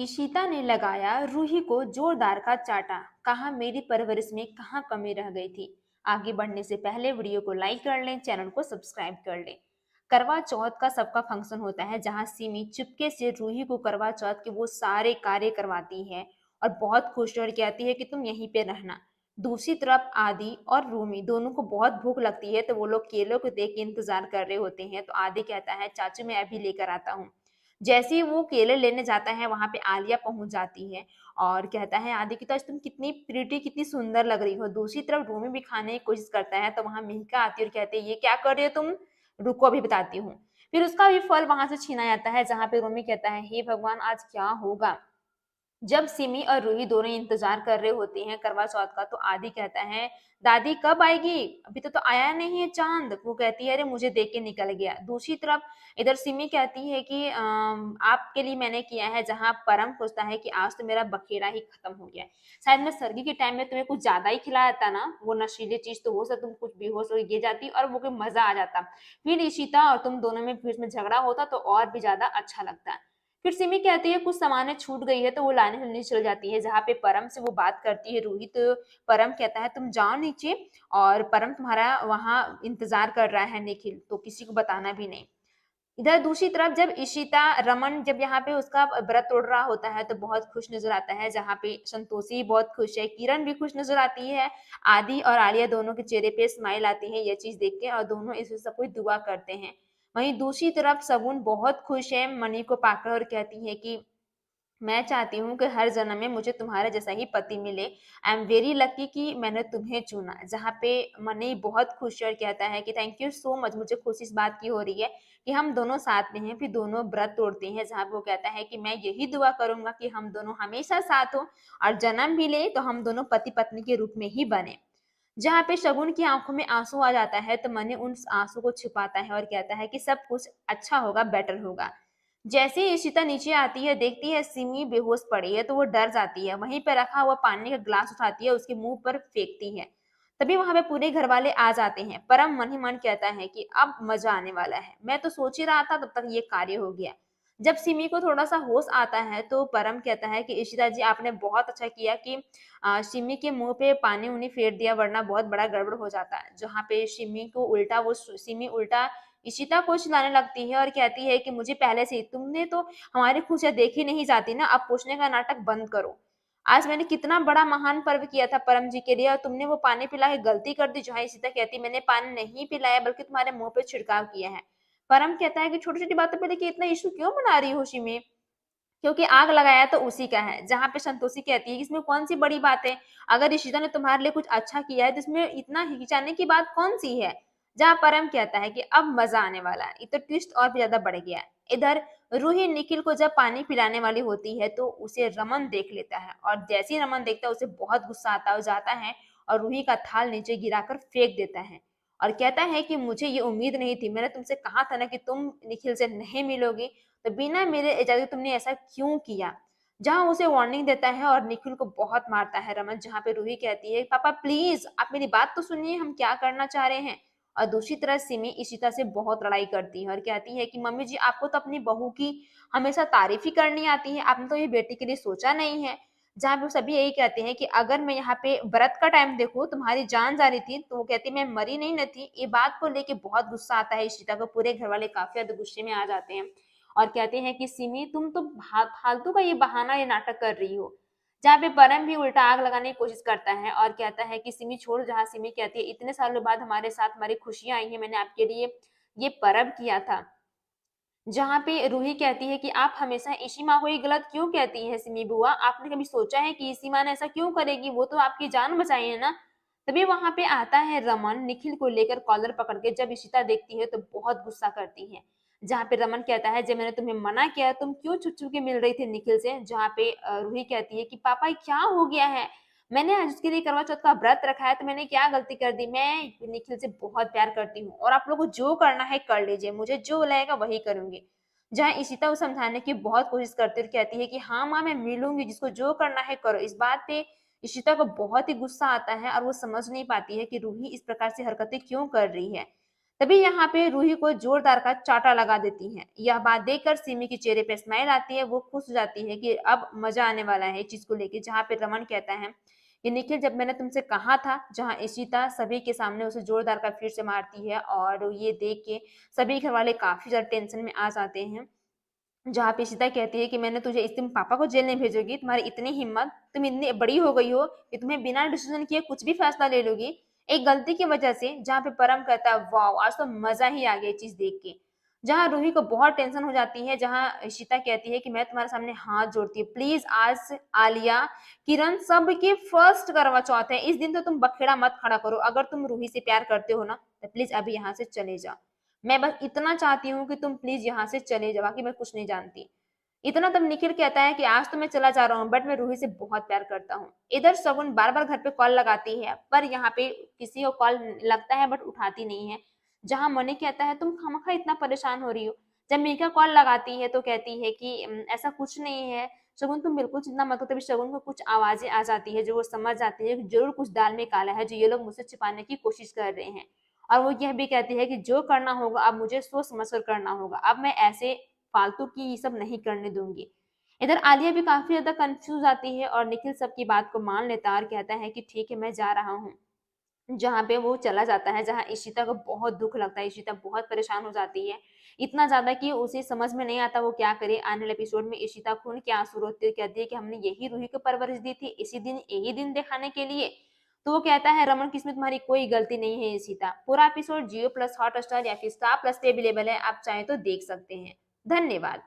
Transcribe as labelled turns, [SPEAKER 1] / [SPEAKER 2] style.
[SPEAKER 1] इशिता ने लगाया रूही को जोरदार का चाटा। कहा मेरी परवरिश में कहाँ कमी रह गई थी। आगे बढ़ने से पहले वीडियो को लाइक कर लें, चैनल को सब्सक्राइब कर लें। करवा चौथ का सबका फंक्शन होता है जहां सिमी चुपके से रूही को करवा चौथ के वो सारे कार्य करवाती है और बहुत खुश होकर कहती है कि तुम यहीं पे रहना। दूसरी तरफ आदि और रूमी दोनों को बहुत भूख लगती है तो वो लोग केलों को देख के इंतजार कर रहे होते हैं। तो आदि कहता है चाचू मैं अभी लेकर आता हूँ। जैसे ही वो केले लेने जाता है वहां पे आलिया पहुंच जाती है और कहता है आदि की तो आज तुम कितनी प्रीटी कितनी सुंदर लग रही हो। दूसरी तरफ रूमी भी खाने की कोशिश करता है तो वहां मिहिका आती है और कहती है ये क्या कर रही हो तुम, रुको अभी बताती हूँ। फिर उसका भी फल वहां से छीना जाता है जहां पे रूमी कहता है हे भगवान आज क्या होगा। जब सिमी और रूही दोनों इंतजार कर रहे होते हैं करवा चौथ का तो आदि कहता है दादी कब आएगी, अभी तो आया नहीं है चांद। वो कहती है अरे मुझे देख के निकल गया। दूसरी तरफ इधर सिमी कहती है कि आपके लिए मैंने किया है। जहां परम सोचता है कि आज तो मेरा बखेड़ा ही खत्म हो गया है। शायद मैं सर्दी के टाइम में तुम्हें कुछ ज्यादा ही खिलाया था ना, वो नशीली चीज तो हो सकता तुम कुछ बेहोश हो गिर जाती और वो कोई मजा आ जाता। फिर इशिता और तुम दोनों में बीच में झगड़ा होता तो और भी ज्यादा अच्छा लगता। फिर सिमी कहती है कुछ सामानें छूट गई है तो वो लाने नीचे चल जाती है जहाँ पे परम से वो बात करती है रूही। तो परम कहता है तुम जाओ नीचे और परम तुम्हारा वहां इंतजार कर रहा है निखिल, तो किसी को बताना भी नहीं। इधर दूसरी तरफ जब इशिता रमन जब यहाँ पे उसका व्रत तोड़ रहा होता है तो बहुत खुश नजर आता है जहाँ पे संतोषी बहुत खुश है, किरण भी खुश नजर आती है। आदि और आलिया दोनों के चेहरे पे स्माइल आती है ये चीज देख के और दोनों इस सब कोई दुआ करते हैं। वहीं दूसरी तरफ सगुन बहुत खुश है मनी को पाकर और कहती है कि मैं चाहती हूँ कि हर जन्म में मुझे तुम्हारे जैसा ही पति मिले। आई एम वेरी लकी कि मैंने तुम्हें चुना। जहाँ पे मनी बहुत खुश है और कहता है कि थैंक यू सो मच, मुझे खुशी इस बात की हो रही है कि हम दोनों साथ में हैं। फिर दोनों व्रत तोड़ते हैं जहाँ पे वो कहता है कि मैं यही दुआ करूंगा कि हम दोनों हमेशा साथ हो और जन्म भी ले तो हम दोनों पति पत्नी के रूप में ही बने। जहाँ पे शगुन की आंखों में आंसू आ जाता है तो मनी उन आंसू को छिपाता है और कहता है कि सब कुछ अच्छा होगा, बेटर होगा। जैसे ही इशिता नीचे आती है देखती है सिमी बेहोश पड़ी है तो वो डर जाती है। वहीं पर रखा हुआ पानी का ग्लास उठाती है उसके मुंह पर फेंकती है। तभी वहां पे पूरे घर वाले आ जाते हैं। परम मन ही मन कहता है कि अब मजा आने वाला है, मैं तो सोच ही रहा था तब तक ये कार्य हो गया। जब सिमी को थोड़ा सा होश आता है तो परम कहता है कि इशिता जी आपने बहुत अच्छा किया कि सिमी के मुंह पे पानी उनी फेर दिया वरना बहुत बड़ा गड़बड़ हो जाता है। जहाँ पे सिमी को उल्टा वो सिमी उल्टा इशिता को चिल्लाने लगती है और कहती है कि मुझे पहले से ही तुमने तो हमारी खुशियां देखी नहीं जाती ना, अब पूछने का नाटक बंद करो। आज मैंने कितना बड़ा महान पर्व किया था परम जी के लिए और तुमने वो पानी पिला के गलती कर दी। जहाँ इशिता कहती मैंने पानी नहीं पिलाया बल्कि तुम्हारे मुंह पे छिड़काव किया है। परम कहता है कि छोटी छोटी बातों पे लेके इतना इशू क्यों बना रही हो सिमी, क्योंकि आग लगाया तो उसी का है। जहाँ पे संतोषी कहती है कि इसमें कौन सी बड़ी बात है, अगर ऋषिता ने तुम्हारे लिए कुछ अच्छा किया है तो इसमें इतना हिचकिचाने की बात कौन सी है। जहाँ परम कहता है कि अब मजा आने वाला है, ये तो ट्विस्ट और भी ज्यादा बढ़ गया है। इधर रूही निखिल को जब पानी पिलाने वाली होती है तो उसे रमन देख लेता है और जैसे ही रमन देखता है उसे बहुत गुस्सा आता हो जाता है और रूही का थाल नीचे गिराकर फेंक देता है और कहता है कि मुझे ये उम्मीद नहीं थी, मैंने तुमसे कहा था ना कि तुम निखिल से नहीं मिलोगी, तो बिना मेरे इजाजत तुमने ऐसा क्यों किया। जहां उसे वार्निंग देता है और निखिल को बहुत मारता है रमन। जहां पे रूही कहती है पापा प्लीज आप मेरी बात तो सुनिए, हम क्या करना चाह रहे हैं। और दूसरी तरफ सिमी इशिता से बहुत लड़ाई करती है और कहती है कि मम्मी जी आपको तो अपनी बहू की हमेशा तारीफ ही करनी आती है, आपने तो ये बेटी के लिए सोचा नहीं है। जहाँ पे सभी यही कहते हैं कि अगर मैं यहाँ पे व्रत का टाइम देखूं तुम्हारी जान जा रही थी, तो वो कहती मैं मरी नहीं न थी। ये बात को लेके बहुत गुस्सा आता है इशिता को। पूरे घर वाले काफी ज्यादा गुस्से में आ जाते हैं और कहते हैं कि सिमी तुम तो फालतू का ये बहाना ये नाटक कर रही हो। जहाँ पे परम भी उल्टा आग लगाने की कोशिश करता है और कहता है कि सिमी छोड़। जहाँ सिमी कहती है इतने सालों बाद हमारे साथ हमारी खुशियां आई हैं, मैंने आपके लिए ये पर्व किया था। जहाँ पे रूही कहती है कि आप हमेशा इसी माँ को ये गलत क्यों कहती है सिमी बुआ, आपने कभी सोचा है कि इसी माँ ने ऐसा क्यों करेगी, वो तो आपकी जान बचाई है ना। तभी वहां पे आता है रमन निखिल को लेकर कॉलर पकड़ के। जब इशिता देखती है तो बहुत गुस्सा करती है। जहाँ पे रमन कहता है जब मैंने तुम्हें मना किया तुम क्यों छुप छुप के मिल रही थी निखिल से। जहाँ पे रूही कहती है कि पापा ये क्या हो गया है, मैंने आज उसके लिए करवा चौथ का व्रत रखा है तो मैंने क्या गलती कर दी। मैं निखिल से बहुत प्यार करती हूँ और आप लोगों को जो करना है कर लीजिए, मुझे जो लगेगा वही करूंगी। जहाँ इशिता को समझाने की बहुत कोशिश करती है और कहती है कि हाँ माँ मैं मिलूंगी, जिसको जो करना है करो। इस बात पे इशिता को बहुत ही गुस्सा आता है और वो समझ नहीं पाती है कि रूही इस प्रकार से हरकतें क्यों कर रही है। तभी यहाँ पे रूही को जोरदार का चाटा लगा देती है। यह बात देखकर सिमी के चेहरे पे स्माइल आती है। वो खुश हो जाती है कि अब मजा आने वाला है चीज को लेके। जहाँ पे रमन कहता है कि निखिल, जब मैंने तुमसे कहा था, जहाँ इशिता सभी के सामने उसे जोरदार का फिर से मारती है और ये देख के सभी घर वाले काफी ज्यादा टेंशन में आ जाते हैं। जहाँ पे इशिता कहती है कि मैंने तुझे इस दिन पापा को जेल नहीं भेजोगी, तुम्हारी इतनी हिम्मत, तुम इतनी बड़ी हो गई हो कि तुम्हें बिना डिसीजन किए कुछ भी फैसला ले लोगी एक गलती की वजह से। जहाँ पे परम कहता है वाह, आज तो मजा ही आ गया चीज देख के। जहाँ रूही को बहुत टेंशन हो जाती है, जहाँ इशिता कहती है कि मैं तुम्हारे सामने हाथ जोड़ती हूँ, प्लीज आज आलिया, किरण सबके फर्स्ट करवा चौथ है, इस दिन तो तुम बखेड़ा मत खड़ा करो। अगर तुम रूही से प्यार करते हो ना तो प्लीज अभी यहाँ से चले जाओ। मैं बस इतना चाहती हूँ कि तुम प्लीज यहाँ से चले जाओ, बाकी मैं कुछ नहीं जानती। इतना तब निखिल कहता है कि आज तो मैं चला जा रहा हूँ, बट मैं रूही से बहुत प्यार करता हूँ। इधर शगुन बार बार घर पे कॉल लगाती है, पर यहाँ पे किसी को कॉल लगता है बट उठाती नहीं है। जहाँ मनी कहता है तुम खामखा इतना परेशान हो रही हो। जब मीका कॉल लगाती है तो कहती है कि ऐसा कुछ नहीं है शगुन, तुम बिल्कुल चिंता मत करो। तभी शगुन को कुछ आवाजें आ जाती है जो वो समझ जाती है कि जरूर कुछ दाल में काला है जो ये लोग मुझसे छिपाने की कोशिश कर रहे हैं। और वो यह भी कहती है कि जो करना होगा अब मुझे सोच समझ कर करना होगा, अब मैं ऐसे फालतू की ये सब नहीं करने दूंगी। इधर आलिया भी काफी ज्यादा कंफ्यूज आती है और निखिल सबकी बात को मान लेता है और कहता है कि ठीक है मैं जा रहा हूँ। जहाँ पे वो चला जाता है, जहाँ इशिता को बहुत दुख लगता है, इशिता बहुत परेशान हो जाती है, इतना ज्यादा कि उसे समझ में नहीं आता वो क्या करे। आने वाले एपिसोड में इशिता खून के आंसू रोते हुए कहती है कि हमने यही रूही को परवरिश दी थी, इसी दिन यही दिन दिखाने के लिए। तो वो कहता है रमन, किस्मत तुम्हारी कोई गलती नहीं है इशिता। पूरा एपिसोड जियो प्लस हॉट स्टार या फिर स्टार प्लस पे अवेलेबल है, आप चाहें तो देख सकते हैं। धन्यवाद।